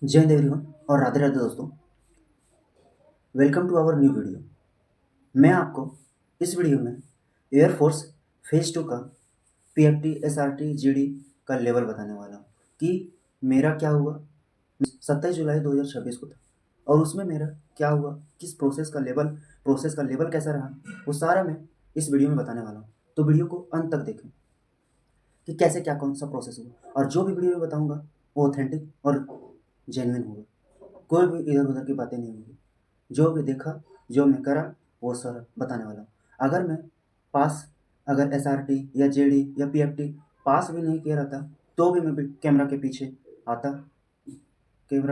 जय हिंद एवरीवन और राधे राधे दोस्तों। Welcome to our new video. मैं आपको इस वीडियो में एयरफोर्स फेज 2 का पीएफटी एसआरटी जीडी का लेवल बताने वाला हूँ कि मेरा क्या हुआ 27 जुलाई 2026 को था और उसमें मेरा क्या हुआ, किस प्रोसेस का लेवल कैसा रहा, वो सारा मैं इस वीडियो में बताने वाला हूँ। तो वीडियो को अंत तक देखें कि कैसे क्या कौन सा प्रोसेस हुआ, और जो भी वीडियो में बताऊँगा वो ऑथेंटिक और जेन्युइन होगा। कोई भी इधर उधर की बातें नहीं होंगी। जो भी देखा, जो मैं करा, वो सारा बताने वाला हूँ। अगर मैं पास अगर एसआरटी या जेडी या पीएफटी पास भी नहीं किया रहता तो भी मैं आता कैमरा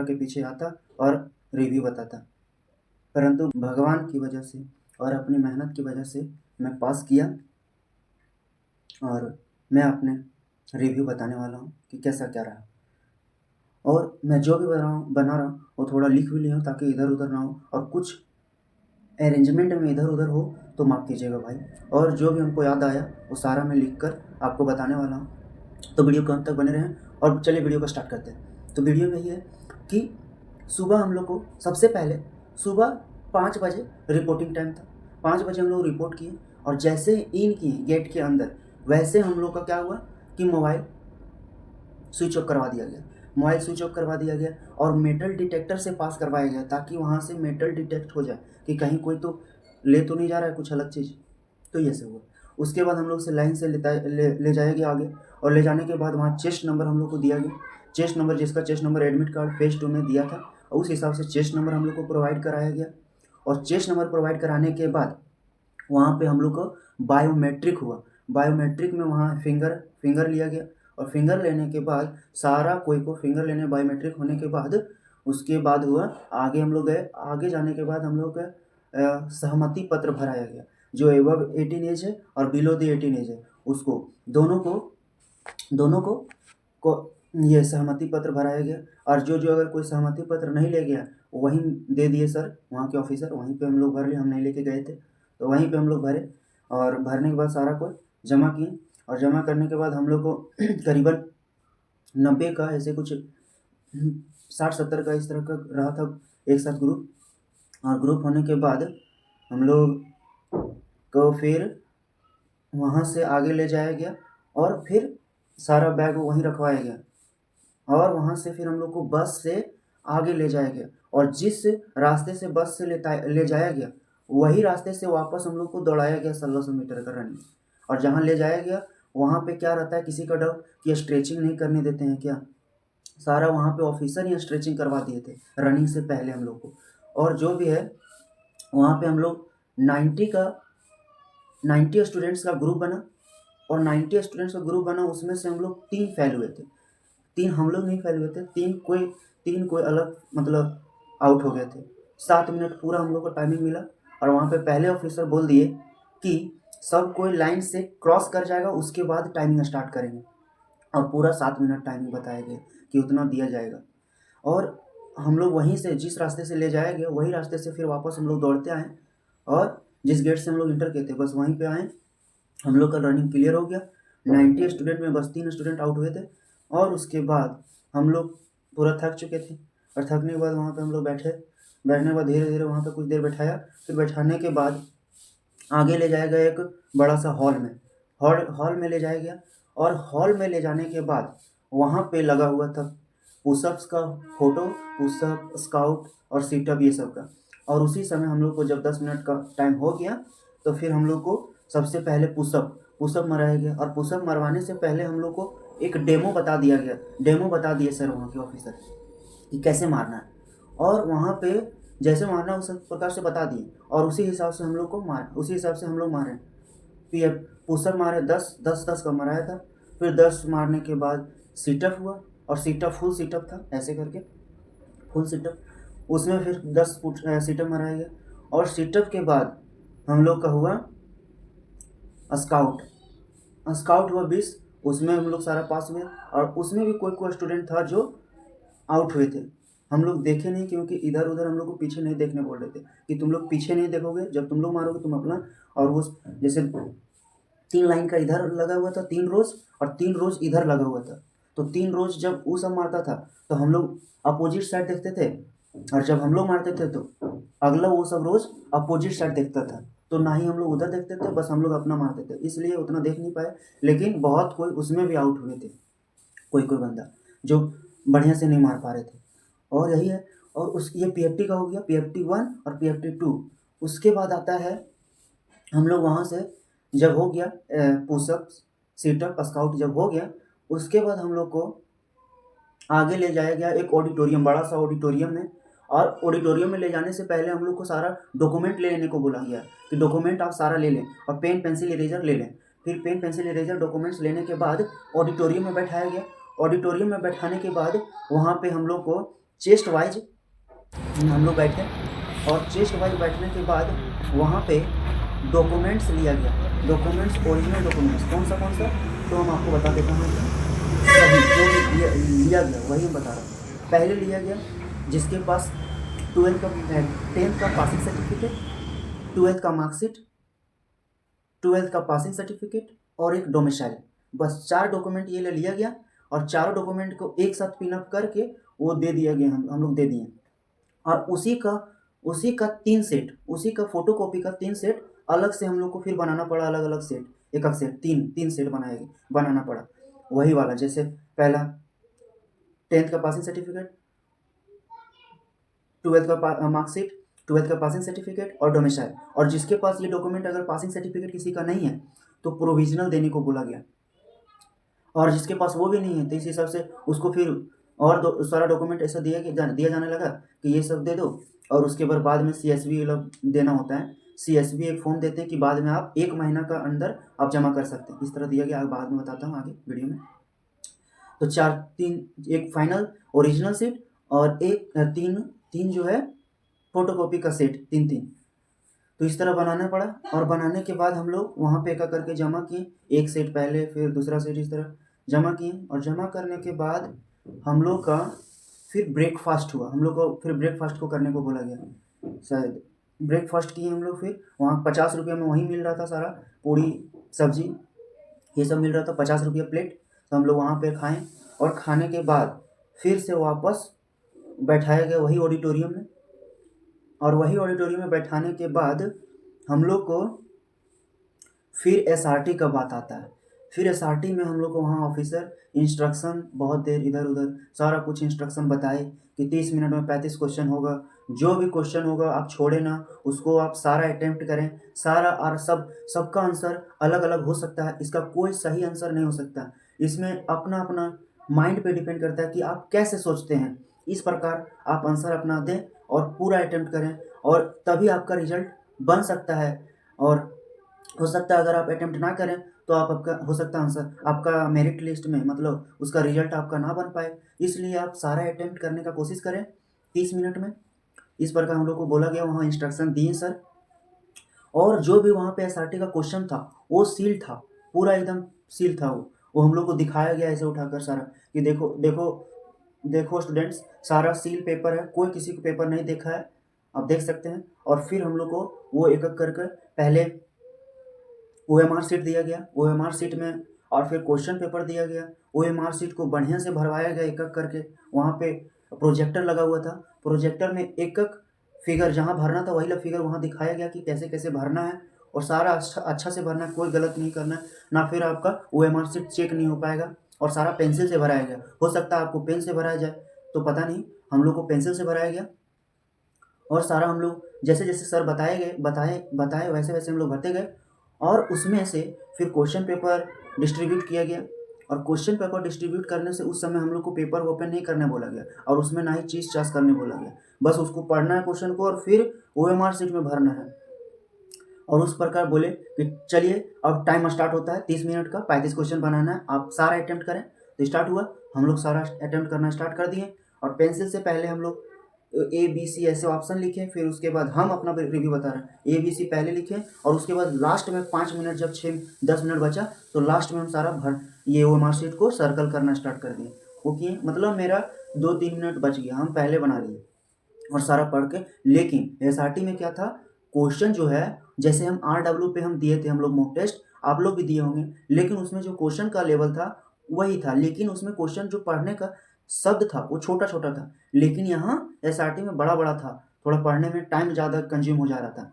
के पीछे आता और रिव्यू बताता, परंतु भगवान की वजह से और अपनी मेहनत की वजह से मैं पास किया और मैं अपने रिव्यू बताने वाला हूँ कि कैसा क्या रहा। और मैं जो भी बना रहा हूँ वो थोड़ा लिख भी लिया हूँ ताकि इधर उधर ना हो, और कुछ अरेंजमेंट में इधर उधर हो तो माफ़ कीजिएगा भाई। और जो भी हमको याद आया वो सारा मैं लिख कर आपको बताने वाला हूँ। तो वीडियो को अंत तक बने रहें और चलिए वीडियो को स्टार्ट करते हैं। तो वीडियो में ये है कि सुबह हम लोग को सबसे पहले सुबह 5 बजे रिपोर्टिंग टाइम था। 5 बजे हम लोग रिपोर्ट किए और जैसे इन किए गेट के अंदर, वैसे हम लोग का क्या हुआ कि मोबाइल स्विच ऑफ करवा दिया गया। मोबाइल स्विच ऑफ करवा दिया गया और मेटल डिटेक्टर से पास करवाया गया ताकि वहाँ से मेटल डिटेक्ट हो जाए कि कहीं कोई तो ले तो नहीं जा रहा है कुछ अलग चीज़। तो ये सब हुआ। उसके बाद हम लोग से लाइन से ले जाया गया आगे, और ले जाने के बाद वहाँ चेस्ट नंबर हम लोग को दिया गया। चेस्ट नंबर, जिसका chest number admit card phase 2 में दिया था, और उस हिसाब से चेस्ट नंबर हम लोग को प्रोवाइड कराया गया। और चेस्ट नंबर प्रोवाइड कराने के बाद वहाँ पे हम लोग को बायोमेट्रिक हुआ। बायोमेट्रिक में वहाँ फिंगर लिया गया, और फिंगर लेने के बाद सारा कोई को फिंगर लेने बायोमेट्रिक होने के बाद उसके बाद हुआ आगे हम लोग गए। आगे जाने के बाद हम लोग का सहमति पत्र भराया गया। जो एबव 18 एज है और बिलो द 18 एज है उसको दोनों को ये सहमति पत्र भराया गया। और जो अगर कोई सहमति पत्र नहीं ले गया वहीं दे दिए सर, वहाँ के ऑफिसर, वहीं पे हम लोग भर लिए। हम नहीं लेके गए थे तो वहीं पे हम लोग भरे, और भरने के बाद सारा कोई जमा किए। और जमा करने के बाद हम लोग को करीबन 90 का ऐसे कुछ 60-70 का इस तरह का रहा था एक साथ ग्रुप। और ग्रुप होने के बाद हम लोग को फिर वहाँ से आगे ले जाया गया और फिर सारा बैग वहीं रखवाया गया, और वहाँ से फिर हम लोग को बस से आगे ले जाया गया। और जिस रास्ते से बस से ले जाया गया वही रास्ते से वापस हम लोग को दौड़ाया गया 1600 मीटर का रनिंग। और जहाँ ले जाया गया वहाँ पे क्या रहता है, किसी का डाउट कि स्ट्रेचिंग नहीं करने देते हैं क्या, सारा वहाँ पे ऑफिसर ही स्ट्रेचिंग करवा दिए थे रनिंग से पहले हम लोग को। और जो भी है वहाँ पे हम लोग 90 स्टूडेंट्स का ग्रुप बना, और 90 स्टूडेंट्स का ग्रुप बना, उसमें से हम लोग 3 फेल हुए थे। 3 हम लोग नहीं फेल हुए थे, 3 कोई अलग मतलब आउट हो गए थे। 7 मिनट पूरा हम लोग को टाइमिंग मिला, और वहाँ पे पहले ऑफिसर बोल दिए कि सब कोई लाइन से क्रॉस कर जाएगा उसके बाद टाइमिंग स्टार्ट करेंगे, और पूरा 7 मिनट टाइमिंग बताया गया कि उतना दिया जाएगा। और हम लोग वहीं से जिस रास्ते से ले जाया गया वही रास्ते से फिर वापस हम लोग दौड़ते आए, और जिस गेट से हम लोग इंटर किए थे बस वहीं पे आए। हम लोग का रनिंग क्लियर हो गया। 90 स्टूडेंट में बस 3 स्टूडेंट आउट हुए थे। और उसके बाद हम लोग पूरा थक चुके थे, और थकने के बाद वहाँ पे हम लोग बैठने के बाद धीरे धीरे वहाँ पे कुछ देर बैठाया। फिर बैठाने के बाद आगे ले जाया गया एक बड़ा सा हॉल में ले जाया गया। और हॉल में ले जाने के बाद वहाँ पे लगा हुआ था पुशअप्स का फोटो, पुशअप, स्काउट और सीटअप ये सब का। और उसी समय हम लोग को जब 10 मिनट का टाइम हो गया तो फिर हम लोग को सबसे पहले पुशअप मराया गया। और पुशअप मरवाने से पहले हम लोग को एक डेमो बता दिए सर वहाँ के ऑफिसर कि कैसे मारना है, और वहाँ पे जैसे मारना उस प्रकार से बता दिए, और उसी हिसाब से हम लोग मारे। फिर पुशअप मारे 10 का मराया था। फिर 10 मारने के बाद सीटअप हुआ, और सीटअप फुल सीटअप था ऐसे करके, फुल सीटअप। उसमें फिर 10 सीटअप मराया गया। और सीटअप के बाद हम लोग का हुआ स्काउट स्काउट हुआ 20, उसमें हम लोग सारा पास हुए। और उसमें भी कोई स्टूडेंट था जो आउट हुए थे। हम लोग देखे नहीं क्योंकि इधर उधर हम लोग को पीछे नहीं देखने बोल रहे थे कि तुम लोग पीछे नहीं देखोगे, जब तुम लोग मारोगे तुम अपना। और वो जैसे 3 लाइन का इधर लगा हुआ था 3 रोज, और 3 रोज इधर लगा हुआ था। तो 3 रोज जब वो सब मारता था तो हम लोग अपोजिट साइड देखते थे, और जब हम लोग मारते थे तो अगला वो सब रोज अपोजिट साइड देखता था। तो ना ही हम लोग उधर देखते थे, बस हम लोग अपना मारते थे, इसलिए उतना देख नहीं पाए। लेकिन बहुत कोई उसमें भी आउट हुए थे, कोई कोई बंदा जो बढ़िया से नहीं मार पा रहे थे। और यही है। और उस ये पीएफटी का हो गया, पीएफटी 1 और पीएफटी 2। उसके बाद आता है हम लोग वहाँ से जब हो गया पुशअप सीटअप स्काउट जब हो गया, उसके बाद हम लोग को आगे ले जाया गया एक ऑडिटोरियम, बड़ा सा ऑडिटोरियम में। और ऑडिटोरियम में ले जाने से पहले हम लोग को सारा डॉक्यूमेंट ले लेने को बोला गया कि डॉक्यूमेंट आप सारा ले लें और पेन पेंसिल इरेजर ले लें। फिर पेन पेंसिल इरेजर डॉक्यूमेंट्स लेने के बाद ऑडिटोरियम में बैठाया गया। ऑडिटोरियम में बैठाने के बाद वहाँ पे हम लोग को चेस्ट वाइज हम लोग बैठे, और चेस्ट वाइज बैठने के बाद वहाँ पे डॉक्यूमेंट्स लिया गया। डॉक्यूमेंट्स ओरिजिनल डॉक्यूमेंट्स कौन सा, तो हम आपको बता देता हूँ। सही जो भी लिया गया वही बता रहा हूँ। पहले लिया गया जिसके पास 12th का 10th का पासिंग सर्टिफिकेट, 12th का मार्कशीट, 12th का पासिंग सर्टिफिकेट और एक डोमिसाइल, बस 4 डॉक्यूमेंट ये ले लिया गया। और चारों डॉक्यूमेंट को एक साथ पिनअप करके वो दे दिया गया, हम लोग दे दिए। और उसी का 3 सेट, उसी का फोटो कॉपी का 3 सेट अलग से हम लोग को फिर बनाना पड़ा, अलग अलग सेट, एक एक सेट, तीन सेट बनाना पड़ा। वही वाला जैसे पहला 10th का पासिंग सर्टिफिकेट, 12th का मार्कशीट, 12th का पासिंग सर्टिफिकेट और डोमिसाइल। और जिसके पास ये डॉक्यूमेंट अगर पासिंग सर्टिफिकेट किसी का नहीं है तो प्रोविजनल देने को बोला गया। और जिसके पास वो भी नहीं है तो इस हिसाब से उसको फिर और सारा डॉक्यूमेंट ऐसा दिया जाने लगा कि ये सब दे दो। और उसके बाद में CSV अलग देना होता है। CSV एक फॉर्म देते हैं कि बाद में आप 1 महीना का अंदर आप जमा कर सकते हैं, इस तरह दिया गया। बाद में बताता हूँ आगे वीडियो में। तो एक फाइनल ओरिजिनल सेट और तीन जो है फोटोकॉपी का सेट, तीन। तो इस तरह बनाना पड़ा। और बनाने के बाद हम लोग वहाँ पे एक करके जमा किए, एक सेट पहले फिर दूसरा सेट, इस तरह जमा किए। और जमा करने के बाद हम लोग का फिर ब्रेकफास्ट हुआ। हम लोग को फिर ब्रेकफास्ट को करने को बोला गया, शायद ब्रेकफास्ट किए हम लोग। फिर वहाँ 50 रुपये में वहीं मिल रहा था, सारा पूड़ी सब्जी ये सब मिल रहा था, 50 रुपये प्लेट। तो हम लोग वहाँ पे खाएं। और खाने के बाद फिर से वापस बैठाया गया वही ऑडिटोरियम में। और वही ऑडिटोरियम में बैठाने के बाद हम लोग को फिर SRT का बात आता है। फिर SRT में हम लोग को वहाँ ऑफिसर इंस्ट्रक्शन बहुत देर इधर उधर सारा कुछ इंस्ट्रक्शन बताए कि 30 मिनट में 35 क्वेश्चन होगा। जो भी क्वेश्चन होगा आप छोड़े ना, उसको आप सारा अटेम्प्ट करें। सारा और सबका आंसर अलग अलग हो सकता है, इसका कोई सही आंसर नहीं हो सकता। इसमें अपना अपना माइंड पे डिपेंड करता है कि आप कैसे सोचते हैं। इस प्रकार आप आंसर अपना दें और पूरा अटेम्प्ट करें, और तभी आपका रिजल्ट बन सकता है। और हो सकता है अगर आप अटेम्प्ट ना करें तो आपका हो सकता है आंसर आपका मेरिट लिस्ट में, मतलब उसका रिजल्ट आपका ना बन पाए। इसलिए आप सारा अटेम्प्ट करने का कोशिश करें 30 मिनट में। इस प्रकार हम लोग को बोला गया, वहाँ इंस्ट्रक्शन दिए सर। और जो भी वहाँ पे SRT का क्वेश्चन था वो सील था, पूरा एकदम सील था। वो हम लोग को दिखाया गया ऐसे उठाकर सारा कि देखो देखो देखो स्टूडेंट्स, सारा सील पेपर है, कोई किसी को पेपर नहीं देखा है, आप देख सकते हैं। और फिर हम लोग को वो एक एक करके पहले OMR शीट दिया गया, OMR शीट में और फिर क्वेश्चन पेपर दिया गया। OMR शीट को बढ़िया से भरवाया गया एक एक करके। वहाँ पे प्रोजेक्टर लगा हुआ था, प्रोजेक्टर में एक एक फिगर जहाँ भरना था वही फिगर वहाँ दिखाया गया कि कैसे कैसे भरना है। और सारा अच्छा से भरना है, कोई गलत नहीं करना है ना, फिर आपका OMR शीट चेक नहीं हो पाएगा। और सारा पेंसिल से भराया गया, हो सकता है आपको पेन से भराया जाए तो पता नहीं, हम लोग को पेंसिल से भराया गया। और सारा हम लोग जैसे जैसे सर बताए वैसे वैसे हम लोग भरते गए। और उसमें से फिर क्वेश्चन पेपर डिस्ट्रीब्यूट किया गया। और क्वेश्चन पेपर डिस्ट्रीब्यूट करने से उस समय हम लोग को पेपर ओपन नहीं करने बोला गया, और उसमें ना ही चीज चार्ज करने बोला गया। बस उसको पढ़ना है क्वेश्चन को और फिर OMR शीट में भरना है। और उस प्रकार बोले कि चलिए अब टाइम स्टार्ट होता है 30 मिनट का, 35 क्वेश्चन बनाना है, आप सारा अटेम्प्ट करें। तो स्टार्ट हुआ, हम लोग सारा अटेम्प्ट करना स्टार्ट कर दिए। और पेंसिल से पहले हम लोग ABC ऐसे ऑप्शन लिखे, फिर उसके बाद हम अपना रिव्यू बता रहे हैं। ABC पहले लिखे और उसके बाद लास्ट में 5 मिनट जब 6-10 मिनट बचा तो लास्ट में हम सारा ये OMR शीट को सर्कल करना स्टार्ट कर दिए। ओके, मतलब मेरा 2-3 मिनट बच गया, हम पहले बना लिए और सारा पढ़ के। लेकिन SRT में क्या था, क्वेश्चन जो है जैसे हम RW पे हम दिए थे, हम लोग मॉक टेस्ट, आप लोग भी दिए होंगे, लेकिन उसमें जो क्वेश्चन का लेवल था वही था, लेकिन उसमें क्वेश्चन जो पढ़ने का शब्द था वो छोटा छोटा था, लेकिन यहाँ एसआरटी में बड़ा बड़ा था, थोड़ा पढ़ने में टाइम ज़्यादा कंज्यूम हो जा रहा था,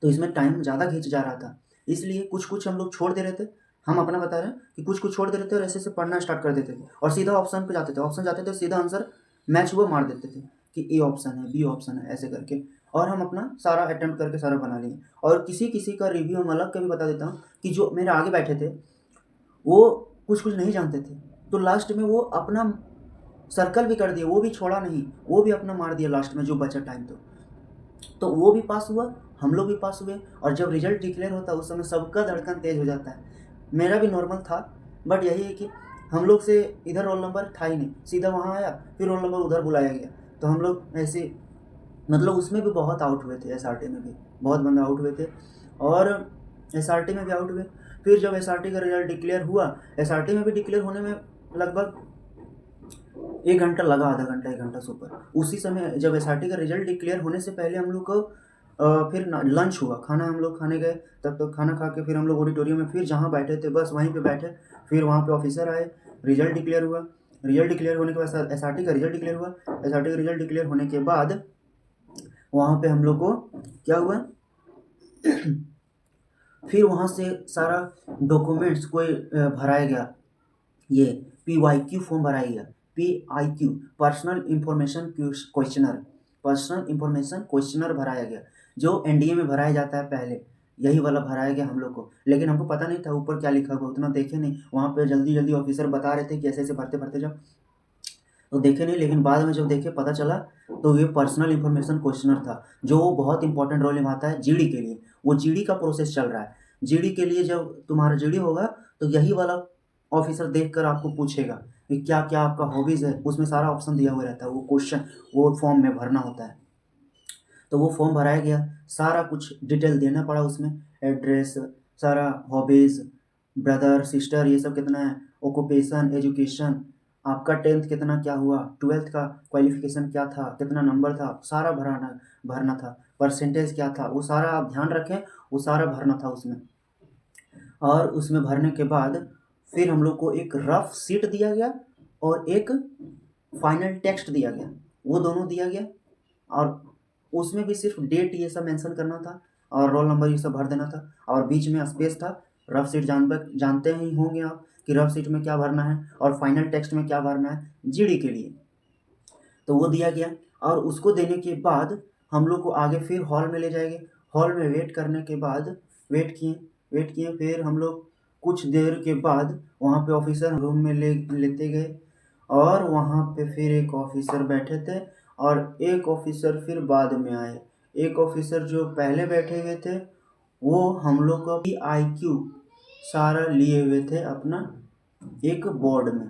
तो इसमें टाइम ज़्यादा खींच जा रहा था, इसलिए कुछ कुछ हम लोग छोड़ दे रहे थे। हम अपना बता रहे हैं कि कुछ कुछ छोड़ दे रहे थे और ऐसे ऐसे पढ़ना स्टार्ट कर देते थे और सीधा ऑप्शन पे जाते थे, ऑप्शन जाते थे सीधा आंसर मैच हुआ मार देते थे कि ए ऑप्शन है, बी ऑप्शन है, ऐसे करके, और हम अपना सारा अटेम्प्ट करके सारा बना लिए। और किसी किसी का रिव्यू हम अलग का भी बता देता हूँ कि जो मेरे आगे बैठे थे वो कुछ कुछ नहीं जानते थे, तो लास्ट में वो अपना सर्कल भी कर दिया, वो भी छोड़ा नहीं, वो भी अपना मार दिया लास्ट में जो बचा टाइम, तो वो भी पास हुआ, हम लोग भी पास हुए। और जब रिजल्ट डिक्लेयर होता है उस समय सबका धड़कन तेज हो जाता है, मेरा भी नॉर्मल था, बट यही है कि हम लोग से इधर रोल नंबर था ही नहीं, सीधा वहाँ आया, फिर रोल नंबर उधर बुलाया गया, तो हम लोग ऐसे मतलब उसमें भी बहुत आउट हुए थे, एसआरटी में भी बहुत बंदे आउट हुए थे और एसआरटी में भी आउट हुए। फिर जब एसआरटी का रिजल्ट डिक्लेयर हुआ, एसआरटी में भी डिक्लेयर होने में लगभग 1 घंटा लगा, आधा घंटा 1 घंटा से ऊपर। उसी समय जब एसआरटी का रिजल्ट डिक्लेयर होने से पहले हम लोग को फिर लंच हुआ, खाना हम लोग खाने गए, तब तक खाना खा के फिर हम लोग ऑडिटोरियम में फिर जहाँ बैठे थे बस वहीं पे बैठे, फिर वहाँ पे ऑफिसर आए, रिजल्ट डिक्लेयर हुआ। रिजल्ट डिक्लेयर होने के बाद एसआरटी का रिजल्ट डिक्लेयर हुआ, एसआरटी का रिजल्ट डिक्लेयर होने के बाद वहाँ पे हम लोग को क्या हुआ फिर वहाँ से सारा डॉक्यूमेंट्स कोई भराया गया, ये PYQ फॉर्म भराया गया, PIQ personal information questionnaire, personal information questionnaire भराया गया, जो एनडीए में भराया जाता है पहले, यही वाला भराया गया हम लोग को, लेकिन हमको पता नहीं था ऊपर क्या लिखा हुआ, उतना देखे नहीं, वहाँ पे जल्दी जल्दी ऑफिसर बता रहे थे कि ऐसे ऐसे भरते भरते जाओ, तो देखे नहीं, लेकिन बाद में जब देखे पता चला तो ये पर्सनल इंफॉर्मेशन क्वेश्चनर था, जो बहुत इंपॉर्टेंट रोल निभाता है जीडी के लिए। वो जीडी का प्रोसेस चल रहा है, जीडी के लिए जब तुम्हारा जीडी होगा तो यही वाला ऑफिसर देखकर आपको पूछेगा कि क्या क्या आपका हॉबीज़ है, उसमें सारा ऑप्शन दिया हुआ रहता है, वो क्वेश्चन वो फॉर्म में भरना होता है। तो वो फॉर्म भराया गया, सारा कुछ डिटेल देना पड़ा उसमें, एड्रेस, सारा हॉबीज़, ब्रदर सिस्टर ये सब कितना है, ओक्यूपेशन, एजुकेशन, आपका 10th कितना क्या हुआ, 12th का क्वालिफिकेशन क्या था, कितना नंबर था, सारा भरना था, परसेंटेज क्या था, वो सारा आप ध्यान रखें, वो सारा भरना था उसमें। और उसमें भरने के बाद फिर हम लोग को एक रफ शीट दिया गया और एक फाइनल टेक्स्ट दिया गया, वो दोनों दिया गया, और उसमें भी सिर्फ डेट ये सब मेंशन करना था और रोल नंबर ये सब भर देना था, और बीच में स्पेस था। रफ शीट जानते ही होंगे आप कि रफ शीट में क्या भरना है और फाइनल टेक्स्ट में क्या भरना है जीडी के लिए, तो वो दिया गया। और उसको देने के बाद हम लोग को आगे फिर हॉल में ले जाएंगे, हॉल में वेट करने के बाद वेट किए फिर हम लोग कुछ देर के बाद वहाँ पे ऑफिसर रूम में लेते गए, और वहाँ पे फिर एक ऑफिसर बैठे थे और एक ऑफिसर फिर बाद में आए। एक ऑफिसर जो पहले बैठे हुए थे वो हम लोग का PIQ सारा लिए हुए थे अपना एक बोर्ड में,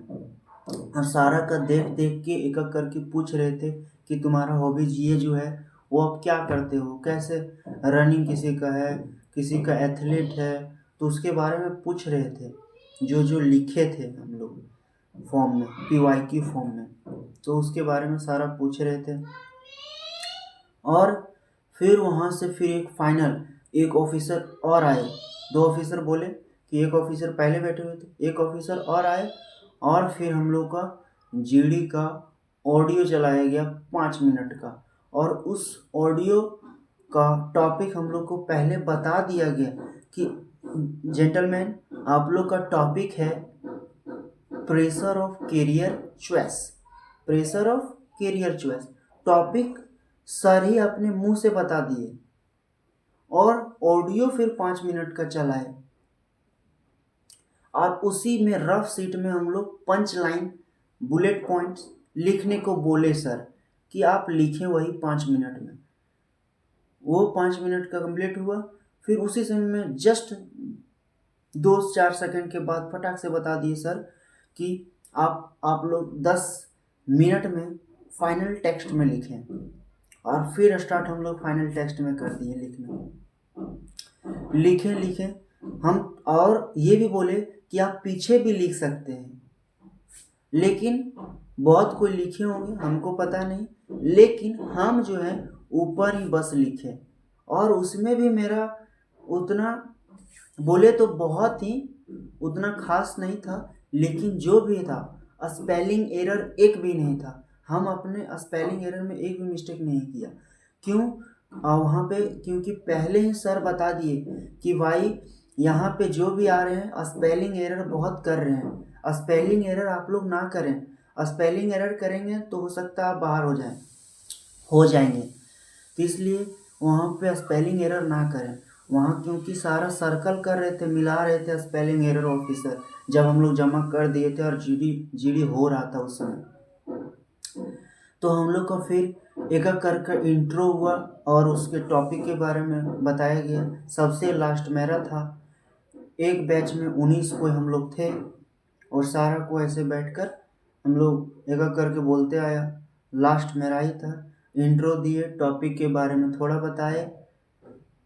और सारा का देख देख के एक एक करके पूछ रहे थे कि तुम्हारा हॉबीज ये जो है वो आप क्या करते हो, कैसे, रनिंग किसी का है, किसी का एथलीट है, तो उसके बारे में पूछ रहे थे, जो जो लिखे थे हम लोग फॉर्म में, PYQ फॉर्म में, तो उसके बारे में सारा पूछ रहे थे। और फिर वहाँ से फिर एक फाइनल एक ऑफिसर और आए, 2 ऑफिसर बोले कि एक ऑफिसर पहले बैठे हुए थे, एक ऑफिसर और आए, और फिर हम लोग का जीडी का ऑडियो चलाया गया 5 मिनट का, और उस ऑडियो का टॉपिक हम लोग को पहले बता दिया गया कि जेंटलमैन आप लोग का टॉपिक है pressure of career choice, pressure of career choice, topic sir ही अपने मुंह से बता दिए, और ऑडियो फिर 5 मिनट का चलाए, और उसी में रफ शीट में हम लोग पंच लाइन बुलेट पॉइंट्स लिखने को बोले सर कि आप लिखें वही 5 मिनट में। वो 5 मिनट का कंप्लीट हुआ, फिर उसी समय में जस्ट 2-4 सेकंड के बाद फटाक से बता दिए सर कि आप लोग 10 मिनट में फाइनल टेक्स्ट में लिखें, और फिर स्टार्ट हम लोग फाइनल टेक्स्ट में कर दिए लिखे हम, और ये भी बोले कि आप पीछे भी लिख सकते हैं, लेकिन बहुत कोई लिखे होंगे हमको पता नहीं, लेकिन हम जो है ऊपर ही बस लिखे, और उसमें भी मेरा उतना बोले तो बहुत ही उतना खास नहीं था, लेकिन जो भी था स्पेलिंग एरर एक भी नहीं था। हम अपने स्पेलिंग एरर में एक भी मिस्टेक नहीं किया। क्यों? वहाँ पे क्योंकि पहले ही सर बता दिए कि भाई यहाँ पे जो भी आ रहे हैं स्पेलिंग एरर बहुत कर रहे हैं, स्पेलिंग एरर आप लोग ना करें। स्पेलिंग एरर करेंगे तो हो सकता है आप बाहर हो जाएंगे। तो इसलिए वहाँ पे स्पेलिंग एरर ना करें। वहाँ क्योंकि सारा सर्कल कर रहे थे, मिला रहे थे स्पेलिंग एरर ऑफिसर, जब हम लोग जमा कर दिए थे और जीडी हो रहा था उस समय। तो हम लोग का फिर एक एक करके इंट्रो हुआ और उसके टॉपिक के बारे में बताया गया। सबसे लास्ट मेरा था। एक बैच में 19 को हम लोग थे और सारा को ऐसे बैठकर हम लोग एक एक करके बोलते आया। लास्ट मेरा ही था। इंट्रो दिए, टॉपिक के बारे में थोड़ा बताए,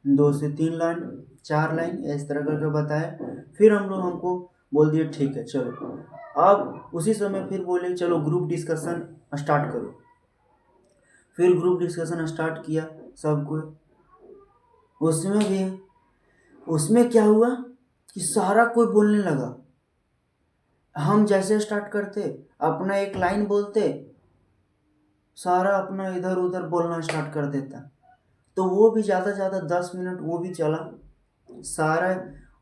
2 से 3 लाइन 4 लाइन इस तरह करके बताए। फिर हमको बोल दिए ठीक है चलो। अब उसी समय फिर बोले चलो ग्रुप डिस्कशन स्टार्ट करो। फिर ग्रुप डिस्कशन स्टार्ट किया सबको। उसमें क्या हुआ कि सारा कोई बोलने लगा। हम जैसे स्टार्ट करते अपना एक लाइन बोलते, सारा अपना इधर उधर बोलना स्टार्ट कर देता। तो वो भी ज़्यादा ज़्यादा 10 मिनट वो भी चला। सारा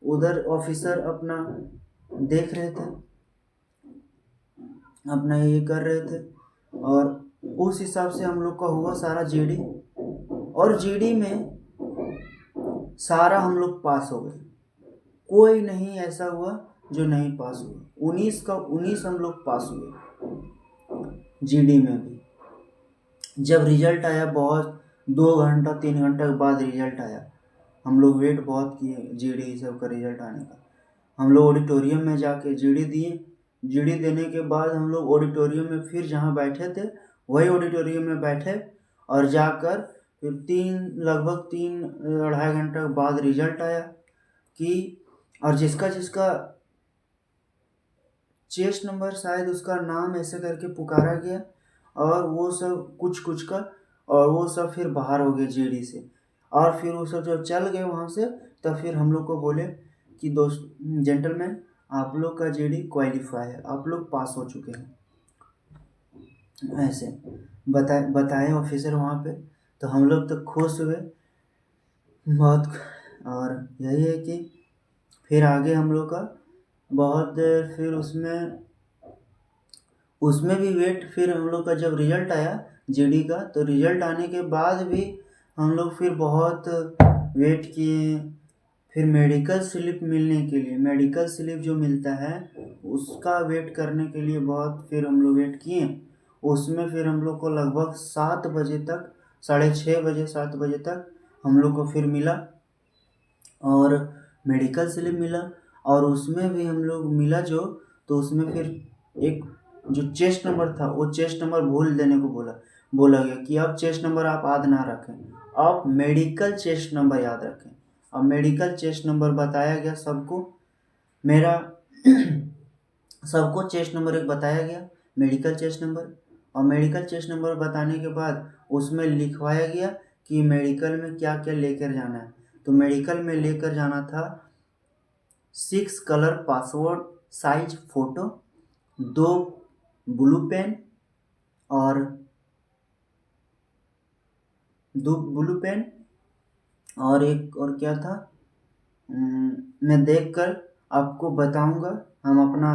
उधर ऑफिसर अपना देख रहे थे, अपना ये कर रहे थे और उस हिसाब से हम लोग का हुआ सारा जीडी। और जीडी में सारा हम लोग पास हो गए। कोई नहीं ऐसा हुआ जो नहीं पास हुआ। 19 का 19 हम लोग पास हुए जीडी में भी। जब रिजल्ट आया बहुत 2 घंटा 3 घंटा के बाद रिजल्ट आया। हम लोग वेट बहुत किए जीडी सब का रिजल्ट आने का। हम लोग ऑडिटोरियम में जाके जीडी दिए। जीडी देने के बाद हम लोग ऑडिटोरियम में फिर जहाँ बैठे थे वही ऑडिटोरियम में बैठे और जाकर फिर लगभग 3-2.5 घंटे के बाद रिजल्ट आया कि और जिसका चेस्ट नंबर शायद उसका नाम ऐसे करके पुकारा गया और वो सब कुछ का और वो सब फिर बाहर हो गए जीडी से। और फिर वो सब जब चल गए वहाँ से तब फिर हम लोग को बोले कि दोस्त जेंटलमैन आप लोग का जीडी क्वालिफाई है, आप लोग पास हो चुके हैं। ऐसे बताए ऑफिसर वहाँ पे। तो हम लोग तो खुश हुए बहुत। और यही है कि फिर आगे हम लोग का बहुत देर फिर उसमें भी वेट। फिर हम लोग का जब रिजल्ट आया जीडी का, तो रिजल्ट आने के बाद भी हम लोग फिर बहुत वेट किए। फिर मेडिकल स्लिप मिलने के लिए, मेडिकल स्लिप जो मिलता है उसका वेट करने के लिए बहुत फिर हम लोग वेट किए। उसमें फिर हम लोग को लगभग 7 बजे तक, 6:30 बजे 7 बजे तक हम लोग को फिर मिला और मेडिकल स्लिप मिला। और उसमें भी हम लोग मिला जो, तो उसमें फिर एक जो चेस्ट नंबर था वो चेस्ट नंबर भूल देने को बोला गया कि अब चेस्ट नंबर आप याद ना रखें, आप मेडिकल चेस्ट नंबर याद रखें। अब मेडिकल चेस्ट नंबर बताया गया सबको। मेरा सबको चेस्ट नंबर एक बताया गया, मेडिकल चेस्ट नंबर। और मेडिकल चेस्ट नंबर बताने के बाद उसमें लिखवाया गया कि मेडिकल में क्या क्या लेकर जाना है। तो मेडिकल में लेकर जाना था 6 colour passport size photo, 2 blue pen और 2 ब्लू पेन और एक और क्या था मैं देखकर आपको बताऊंगा। हम अपना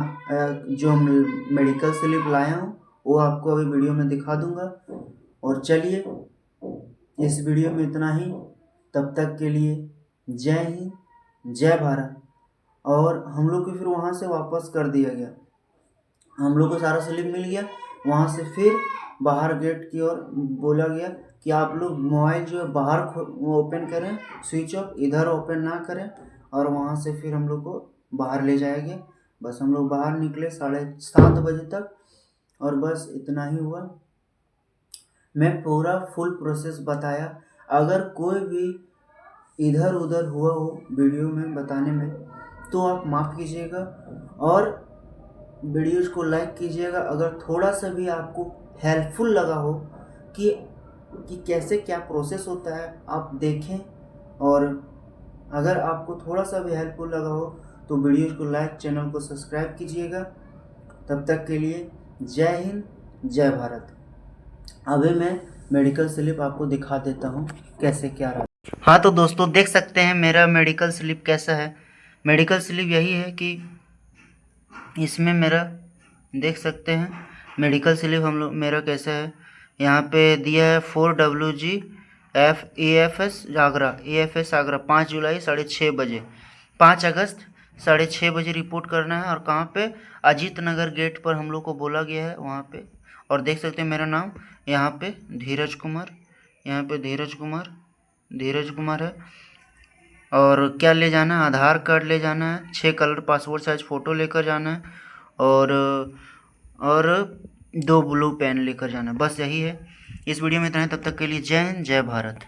जो मेडिकल स्लिप लाया हूँ वो आपको अभी वीडियो में दिखा दूंगा। और चलिए इस वीडियो में इतना ही। तब तक के लिए जय हिंद जय भारत। और हम लोग को फिर वहाँ से वापस कर दिया गया। हम लोग को सारा स्लिप मिल गया। वहाँ से फिर बाहर गेट की ओर बोला गया कि आप लोग मोबाइल जो है बाहर ओपन करें, स्विच ऑफ, इधर ओपन ना करें। और वहाँ से फिर हम लोग को बाहर ले जाया गया। बस हम लोग बाहर निकले 7:30 बजे तक और बस इतना ही हुआ। मैं पूरा फुल प्रोसेस बताया। अगर कोई भी इधर उधर हुआ हो वीडियो में बताने में तो आप माफ़ कीजिएगा और वीडियोज़ को लाइक कीजिएगा। अगर थोड़ा सा भी आपको हेल्पफुल लगा हो कि कैसे क्या प्रोसेस होता है आप देखें। और अगर आपको थोड़ा सा भी हेल्पफुल लगा हो तो वीडियोज़ को लाइक, चैनल को सब्सक्राइब कीजिएगा। तब तक के लिए जय हिंद, जय भारत। अभी मैं मेडिकल स्लिप आपको दिखा देता हूँ कैसे क्या रहा। हाँ तो दोस्तों देख सकते हैं मेरा मेडिकल स्लिप कैसा है। मेडिकल स्लिप यही है कि इसमें मेरा देख सकते हैं मेडिकल स्लिप हम लोग मेरा कैसा है। यहाँ पे दिया है 4WG AFS आगरा 5 जुलाई 6:30 बजे, 5 अगस्त 6:30 बजे रिपोर्ट करना है। और कहाँ पे, अजीत नगर गेट पर हम लोग को बोला गया है वहाँ पे। और देख सकते हैं मेरा नाम यहाँ पे धीरज कुमार, यहाँ पे धीरज कुमार है। और क्या ले जाना है, आधार कार्ड ले जाना है, 6 कलर पासपोर्ट साइज फ़ोटो लेकर जाना है, और 2 ब्लू पेन लेकर जाना है। बस यही है। इस वीडियो में इतना है, तब तक के लिए जय हिंद, जय भारत।